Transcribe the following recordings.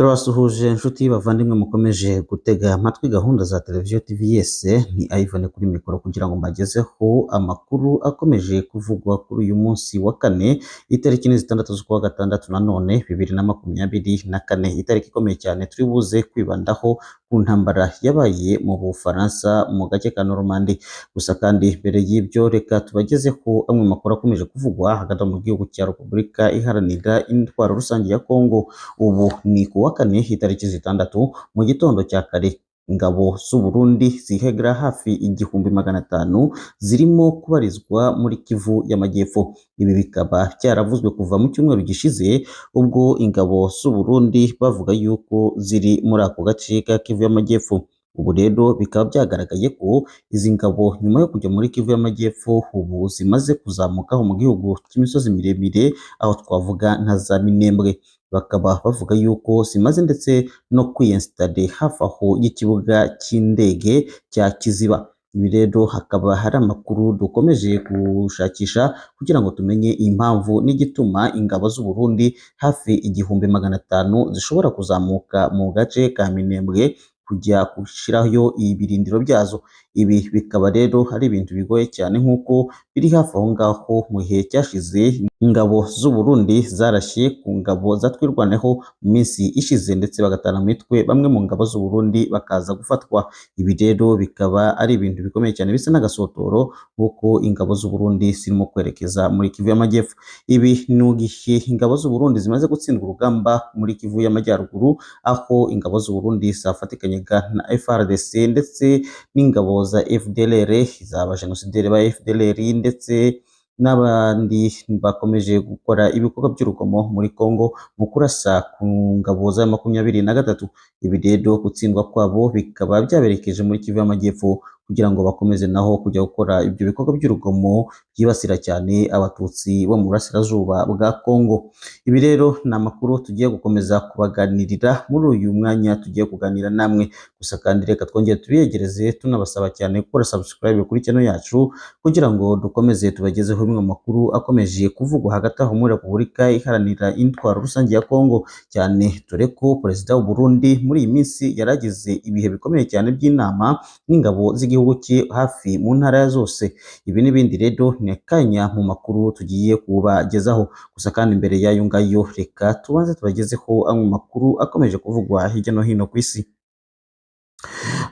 Turabasuhuje inshuti bavandimwe mukomeje gutega amatwi gahunda za televiziyo TVS, ni Ivan kuri mikoro kugira ngo mbagezeho amakuru akomeje kuvugwa kuri uyu munsi wa kane itariki ni 6 z'ukwa gatandatu nanone 2024, itariki ikomeye cyane turi buze kwibandaho ku ntambara yabaye mu Bufaransa mu gace ka Normandie. Gusa kandi mbere y'ibyo reka tubagezeho amwe makuru akomeje kuvugwa hagati mu gihugu cya Repubulika Iharanira Intwaro Rusange ya Kongo. Ubu ni ku wa kane itariki 6 mu gitondo cya kare, ingabo z'u Burundi zihegera hafi 1500 zirimo kubarizwa muri Kivu y'Amajyepfo. Ibi bikaba byaravuzwe kuva mu cyumweru gishize, ubwo ingabo z'u Burundi bavuga yuko ziri muri ako gace ka Kivu y'Amajyepfo. Ubu rero bikaba byagaragaye ko izi ngabo nyuma yo kujya muri Kivu y'Amajyepfo ubu zimaze kuzamukaho mu gihugu cy'imisozi miremire, aho twavuga nka za Minembwe. Bakaba bavuga yuko zimaze ndetse no kwiyinstade hafi aho y'ikibuga cy'indege cya Kiziba. Ibi rero hakaba hari amakuru dukomeje gushakisha kugira ngo tumenye impamvu n'igituma ingabo z'u Burundi hafi 1500 zishobora kuzamuka mu gace ka Minembwe kujya gushyiraho ibirindiro byazo. Ibi bikaba rero ari ibintu bigoye cyane nk'uko biri hafi aho ngaho mu gihe cyashize ingabo z'u Burundi zarashye ku ngabo zatwirwaneho mu minsi ishize ndetse bagatana mitwe bamwe mu ngabo z'u Burundi bakaza gufatwa. Ibi rero bikaba ari ibintu bikomeye cyane bisa n'agasotoro kuko ingabo z'u Burundi zirimo kwerekeza muri Kivu y'Amajyepfo. Ibi ni igihe ingabo z'u Burundi zimaze gutsindwa urugamba muri Kivu y'Amajyaruguru, aho ingabo z'u Burundi zafatikanyaga na FARDC ndetse n'ingabo za FDLR, zaba genosideri ba FDLR ndetse n'abandi bakomeje gukora ibikorwa by'urugomo muri Kongo mu kurasa ku ngabo za 23. Ibi rero gutsindwa kwabo bikaba byaberekeje muri Kivu y'Amajyepfo kugira ngo bakomeze naho kujya gukora ibyo bikorwa by'urugomo byibasira cyane abatutsi bo mu burasirazuba bwa Kongo. Ibi rero ni amakuru tugiye gukomeza kubaganirira muri uyu mwanya, tugiye kuganira namwe. Gusa kandi reka twongere tubiyegereze tunabasaba cyane gukora subscribe kuri channel yacu kugira ngo dukomeze tubagezeho bimwe makuru akomeje kuvugwa hagati aho muri Repubulika Iharanira Intwaro Rusange ya Kongo, cyane dore ko Perezida w'u Burundi muri iyi minsi yaragize ibihe bikomeye cyane by'inama n'ingabo z'igihugu cye hafi mu ntara zose. Ibi n'ibindi rero ni akanya mu makuru tugiye kubagezaho. Gusa kandi mbere y'ayo ngayo reka tubanze tubagezeho amwe makuru akomeje kuvugwa hirya no hino ku isi.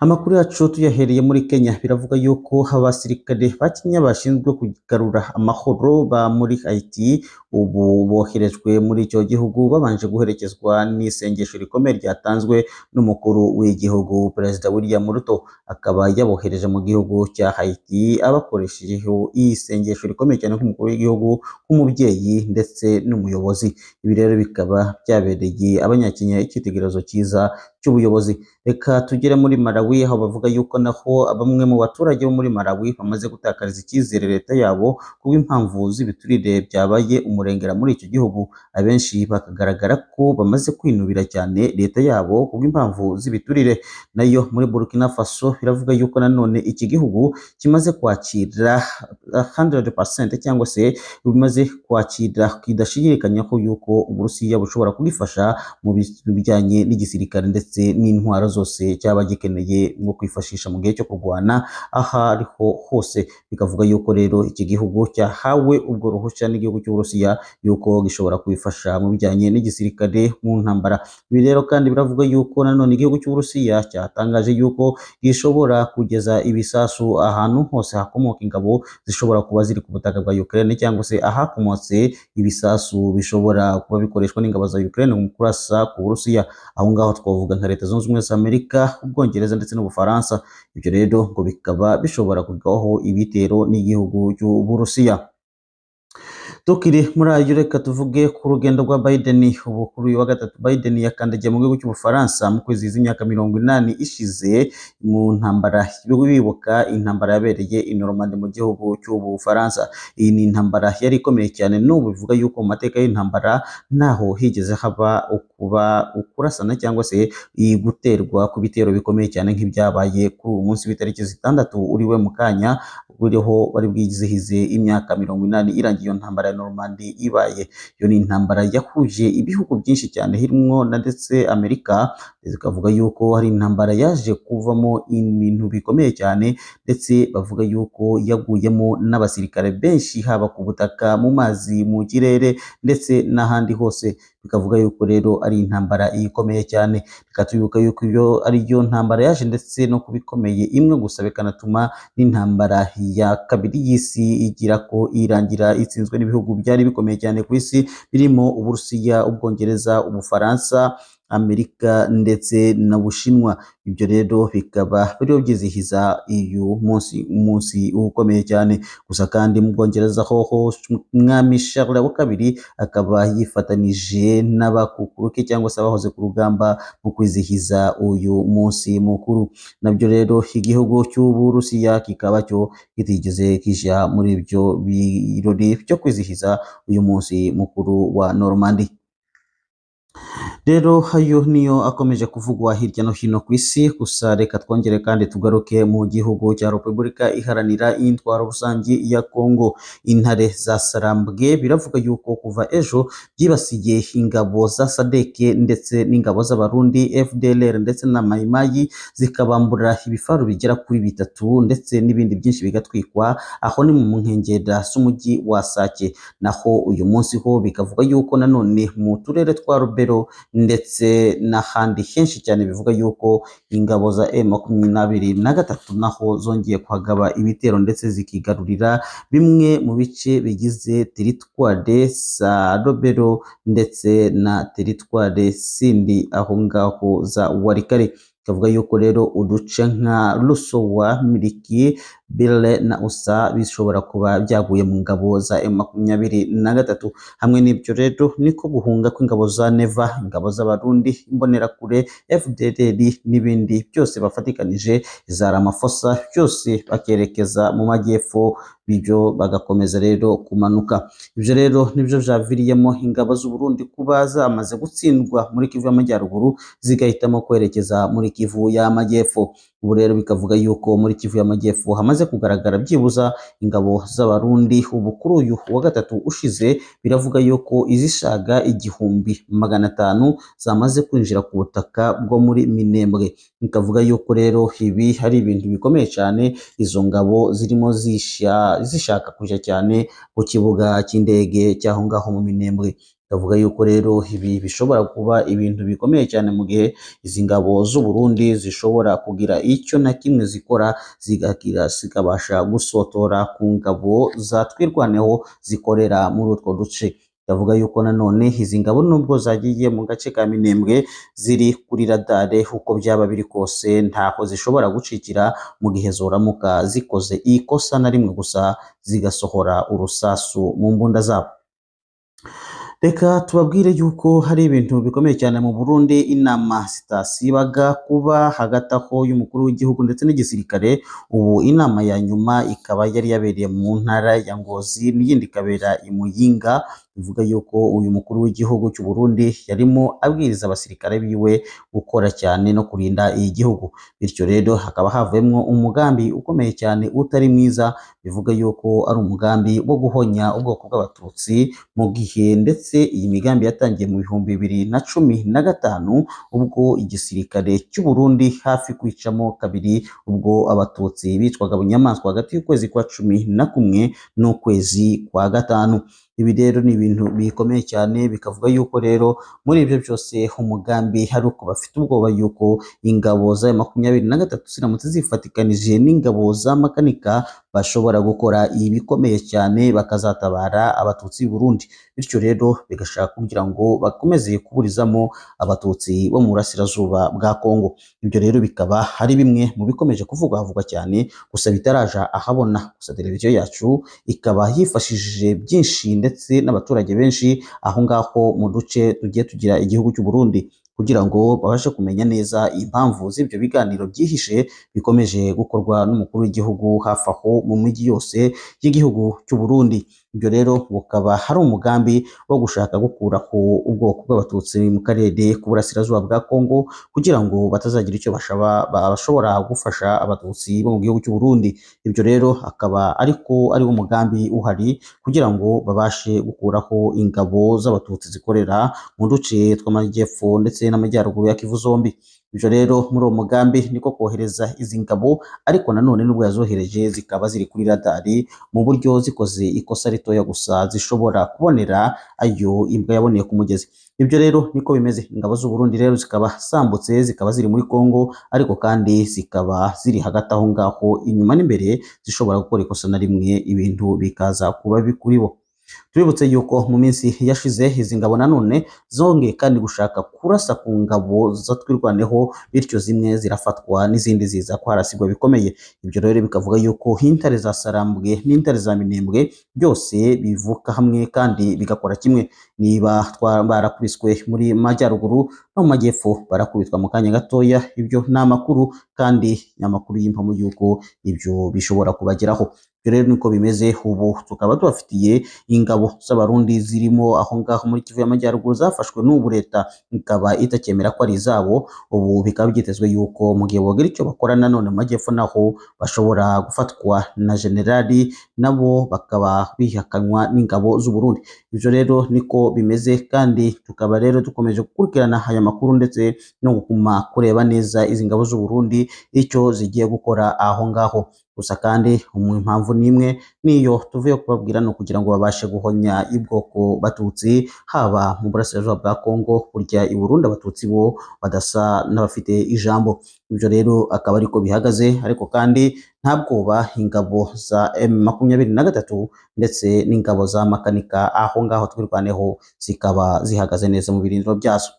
Amakuru yacu tuyahereye muri Kenya, biravuga yuko abasirikare ba Kenya bashinzwe kugarura amahoro ba muri Haiti ubu boherejwe muri icyo gihugu babanje guherekezwa n'isengesho rikomeye ryatanzwe n'umukuru w'igihugu Perezida William Ruto. Akaba yabohereje mu gihugu cya Haiti abakoreshejeho isengesho rikomeye cyane nk'umukuru w'igihugu, nk'umubyeyi ndetse n'umuyobozi. Ibi rero bikaba byabereye abanyakenya icyitegererezo cyiza cy'ubuyobozi. Reka tugere muri Malawi, aho bavuga yuko naho bamwe mu baturage bo muri Malawi bamaze gutakariza icyizere leta yabo kubw'impamvu z'ibiturire byabaye umurengera muri icyo gihugu. Abenshi bakagaragara ko bamaze kwinubira cyane leta yabo kubw'impamvu z'ibiturire. Nayo muri Burkina Faso biravuga yuko nanone iki gihugu kimaze kwakira 100% cyangwa se bimaze kwakira kidashidikanya ko yuko Uburusiya bushobora kugifasha mu bijyanye n'igisirikare ndetse n'intwaro zose cyaba gikeneye nko kwifashisha mu gihe cyo kurwana aha ariho hose. Bikavuga yuko rero iki gihugu cyahawe ubwo ruhushya n'igihugu cy'Uburusiya yuko gishobora kwifasha mu bijyanye n'igisirikare mu ntambara. Ibi rero kandi biravuga yuko nanone igihugu cy'Uburusiya cyatangaje yuko gishobora kugeza ibisasu ahantu hose hakomoka ingabo zishobora kuba ziri ku butaka bwa Ukraine, cyangwa se ahakomotse ibisasu bishobora kuba bikoreshwa n'ingabo za Ukraine mu kurasa ku Burusiya. Aho ngaho twavuga nka Leta Zunze Ubumwe za Amerika, Ubwongereza ndetse n'Ubufaransa. Ibyo rero ngo bikaba bishobora kugwaho ibitero n'igihugu cy'Uburusiya. Tukiri muri ayo reka tuvuge ku rugendo rwa Biden. Ubu kuri uyu wa gatatu Biden yakandagiye mu gihugu cy'Ubufaransa mu kwezi z'imyaka 80 ishize mu ntambara, bibuka intambara yabereye i Normandie mu gihugu cy'Ubufaransa. Iyi ni intambara yari ikomeye cyane, n'ubu bivuga yuko mu mateka y'intambara ntaho higeze haba ukurasana cyangwa se guterwa ku bitero bikomeye cyane nk'ibyabaye kuri uyu munsi w'itariki 6 uriwe mu kanya buriho bari bwizihize imyaka 80 irangiye iyo ntambara ya Normandie ibaye. Iyo ni intambara yahuje ibihugu byinshi cyane hirimwo na ndetse Amerika, zikavuga yuko hari intambara yaje kuvamo ibintu bikomeye cyane, ndetse bavuga yuko yaguyemo n'abasirikare benshi haba ku butaka, mu mazi, mu kirere ndetse n'ahandi hose. Bikavuga yuko rero ari intambara ikomeye cyane, bikatubuka yuko iyo ari yo ntambara yaje ndetse no kubikomeye imwe gusa, bikanatuma n'intambara ya kabiri y'isi igira ko irangira itsinzwe n'ibihugu byari bikomeye cyane ku isi birimo Uburusiya, Ubwongereza, Ubufaransa, Amerika ndetse na Bushinwa. Ibyo rero bikaba biriho byizihiza uyu umunsi ukomeye cyane. Gusa kandi mu Bwongereza hoho umwami Charles wa kabiri akaba yifatanije n'abakukuruke cyangwa se abahoze ku rugamba mu kwizihiza uyu munsi mukuru. Nabyo rero igihugu cy'Uburusiya kikaba cyo kitigeze kija muri ibyo birori byo kwizihiza uyu munsi mukuru wa Normandie. Rero ayo niyo akomeje kuvugwa hirya no hino ku isi. Gusa reka twongere kandi tugaruke mu gihugu cya Repubulika Iharanira Intwaro Rusange ya Kongo. Intare za Sarambwe biravuga yuko kuva ejo byibasiye ingabo za Sadeke ndetse n'ingabo z'Abarundi FDLR ndetse na Mayimayi, zikabambura ibifaru bigera kuri bitatu ndetse n'ibindi byinshi bigatwikwa. Aho ni mu nkengero z'umujyi wa Sake. Naho uyu munsi ho bikavuga yuko nanone mu turere twa Rubero ndetse n'ahandi henshi cyane bivuga yuko ingabo za M23 naho zongeye kuhagaba ibitero ndetse zikigarurira bimwe mu bice bigize teritware za Robero ndetse na teritware Sindi aho ngaho za Warikare. Kavuga yuko rero uduce nka Rusowa, Miliki, Bile na Usa bishobora kuba byaguye mu ngabo za M23. Hamwe n'ibyo rero niko guhunga kw'ingabo za Neva, ingabo z'Abarundi, Imbonerakure, FDLR n'ibindi byose bafatikanije za Ramaphosa, byose bakerekeza mu majyepfo, bityo bagakomeza rero kumanuka. Ibyo rero nibyo byaviriyemo ingabo z'u Burundi kuba zamaze gutsindwa muri Kivu y'Amajyaruguru, zigahitamo kwerekeza muri Kivu y'Amajyepfo. Ubu rero bikavuga yuko muri Kivu y'Amajyepfo hamaze kugaragara byibuza ingabo z'Abarundi. Ubu kuri uyu wa gatatu ushize biravuga yuko izishaga 1500 zamaze kwinjira ku butaka bwo muri Minembwe. Bikavuga yuko rero ibi hari ibintu bikomeye cyane, izo ngabo zirimo zishaka kujya cyane ku kibuga cy'indege cyaho ngaho mu Minembwe. Bavuga yuko rero ibi bishobora kuba ibintu bikomeye cyane mu gihe izi ngabo z'u Burundi zishobora kugira icyo na kimwe zikora zikabasha gusotora ku ngabo za twirwaneho zikorera muri utwo duce. Bavuga yuko nanone izi ngabo nubwo zagiye mu gace ka Minembwe ziri kuri radare, uko byaba biri kose ntaho zishobora gucikira mu gihe zoramuka zikoze ikosa na rimwe gusa zigasohora urusasu mu mbunda zabo. Reka tubabwire yuko hari ibintu bikomeye cyane mu Burundi. Inama zitasibaga kuba hagati aho y'umukuru w'igihugu ndetse n'igisirikare. Ubu inama ya nyuma ikaba yari yabereye mu ntara ya Ngozi, n'iyindi ikabera i Muyinga. Bivuga yuko uyu mukuru w'igihugu cy'u Burundi yarimo abwiriza abasirikare biwe gukora cyane no kurinda iyi gihugu. Bityo rero hakaba havuyemo umugambi ukomeye cyane utari mwiza. Bivuga yuko ari umugambi wo guhonya ubwoko bw'Abatutsi mu gihe ndetse iyi migambi yatangiye mu 2015 ubwo igisirikare cy'u Burundi hafi kwicamo kabiri, ubwo Abatutsi bicwaga bunyamaswa hagati y'ukwezi kwa 11 n'ukwezi kwa 5. Ibi rero ni ibintu bikomeye cyane. Bikavuga yuko rero muri ibyo byose umugambi hari uko bafite ubwoba yuko ingabo za M23 ziramutse zifatikanije n'ingabo za Makanika bashobora gukora ibikomeye cyane bakazatabara Abatutsi b'u Burundi. Bityo rero bigashaka kugira ngo bakomeze kuburizamo Abatutsi bo mu burasirazuba bwa Kongo. Ibyo rero bikaba hari bimwe mu bikomeje kuvugwa cyane, gusa bitaraja ahabona. Gusa televiziyo yacu ikaba yifashishije byinshi ndetse n'abaturage benshi aho ngaho mu duce tugiye tugira igihugu cy'u Burundi, kugira ngo babashe kumenya neza impamvu z'ibyo biganiro byihishe bikomeje gukorwa n'umukuru w'igihugu hafi aho mu mijyi yose y'igihugu cy'u Burundi. ibyo rero bukaba hari umugambi wo gushaka gukuraho ubwoko bw'abatutsi mu karere k'uburasirazuba bwa Kongo kugira ngo batazagira icyo bashobora gufasha abatutsi bo mu gihugu cy'u Burundi. Ibyo rero akaba ariko ari umugambi uhari kugira ngo babashe gukuraho ingabo z'abatutsi zikorera mu duce tw'amajyepfo ndetse n'amajyaruguru ya Kivu zombi. Ibyo rero muri uwo mugambi niko kohereza izi ngabo, ariko nanone nubwo yazohereje zikaba ziri kuri radari mu buryo zikoze ikosa ritoya gusa zishobora kubonera ayo imbwa yaboneye ku mugezi. Ibyo rero niko bimeze, ingabo z'u Burundi rero zikaba zambutse zikaba ziri muri Kongo, ariko kandi zikaba ziri hagati aho ngaho inyuma n'imbere zishobora gukora ikosa na rimwe ibintu bikaza kuba bikuri bo. Tubibutse yuko mu minsi yashize izi ngabo nanone zongeye kandi gushaka kurasa ku ngabo zatwirwaneho, bityo zimwe zirafatwa n'izindi ziza kwarasigwa bikomeye. Ibyo rero bikavuga yuko intare za Sarambwe n'intare za Minembwe byose bivuka hamwe kandi bigakora kimwe. Niba barakubiswe muri majyaruguru no mu majyepfo barakubitwa mu kanya gatoya. Ibyo ni amakuru kandi ni amakuru y'impamo yuko ibyo bishobora kubageraho. Ibyo rero niko bimeze ubu, tukaba tubafitiye ingabo z'abarundi zirimo aho ngaho muri Kivu y'Amajyaruguru zafashwe n'ubu leta ikaba itakemera ko ari izabo. Ubu bikaba byitezwe yuko mu gihe bogira icyo bakora nanone mu majyepfo naho bashobora gufatwa na generali, nabo bakaba bihakanwa n'ingabo z'u Burundi. Ibyo rero niko bimeze kandi tukaba rero dukomeje gukurikirana aya makuru ndetse no gukuma kureba neza izi ngabo z'u Burundi icyo zigiye gukora aho ngaho. Gusa kandi impamvu n'imwe niyo tuvuye kubabwira no kugira ngo babashe guhonya ibwoko batutsi haba mu burasirazuba bwa Kongo, burya i Burundi abatutsi bo badasa n'abafite ijambo. Ibyo rero akaba ariko bihagaze, ariko kandi nta bwoba ingabo za M23 ndetse n'ingabo za makanika aho ngaho twirwaneho zikaba zihagaze neza mu birindiro byazo.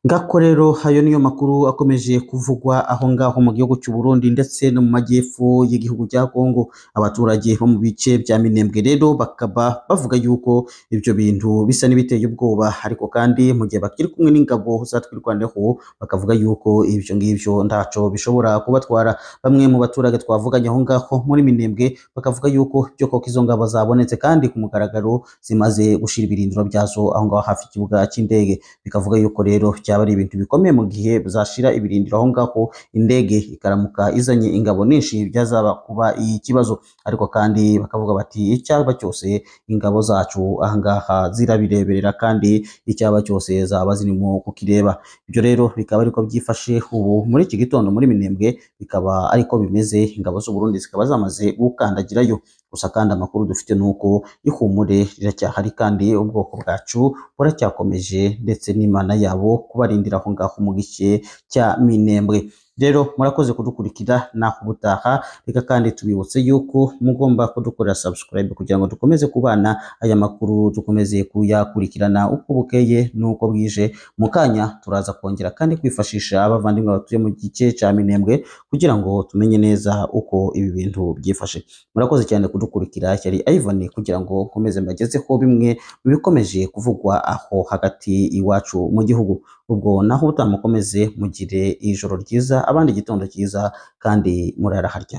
Ngako rero ayo niyo makuru akomeje kuvugwa aho ngaho mu gihugu cy'u Burundi ndetse no mu majyepfo y'igihugu cya Kongo. Abaturage bo mu bice bya Minembwe rero bakaba bavuga yuko ibyo bintu bisa n'ibiteye ubwoba, ariko kandi mu gihe bakiri kumwe n'ingabo zatwirwaneho bakavuga yuko ibyo ngibyo ndaco bishobora kubatwara. Bamwe mu baturage twavuganye aho ngaho muri Minembwe bakavuga yuko byo koko izo ngabo zabonetse kandi ku mugaragaro zimaze gushira ibirindiro byazo aho ngaho hafi ikibuga cy'indege. Bikavuga yuko rero byaba ari ibintu bikomeye mu gihe bazashira ibirindiro aho ngaho indege ikaramuka izanye ingabo nyinshi byazaba kuba ikibazo. Ariko kandi bakavuga bati icyaba cyose ingabo zacu aha ngaha zirabireberera kandi icyaba cyose zaba zirimo kukireba. Ibyo rero bikaba ariko byifashe ubu muri iki gitondo muri Minembwe, bikaba ariko bimeze, ingabo z'u Burundi zikaba zamaze gukandagirayo. Gusa kandi amakuru dufite nuko ihumure riracyahari kandi ubwoko bwacu buracyakomeje ndetse n'Imana yabo kubarindira aho ngaho mu gice cya Minembwe. Rero murakoze kudukurikira naho ubutaha, reka kandi tubibutse yuko mugomba kudukorera subscribe kugira ngo dukomeze kubana aya makuru, dukomeze kuyakurikirana uko bukeye n'uko bwije. Mu kanya turaza kongera kandi kwifashisha abavandimwe batuye mu gice cya Minembwe kugira ngo tumenye neza uko ibi bintu byifashe. Murakoze cyane kudukurikira, cyari Ivan kugira ngo nkomeze mbagezeho bimwe mu bikomeje kuvugwa aho hagati iwacu mu gihugu. Ubwo naho utamukomeze mugire ijoro ryiza, abandi igitondo cyiza kandi murara harya.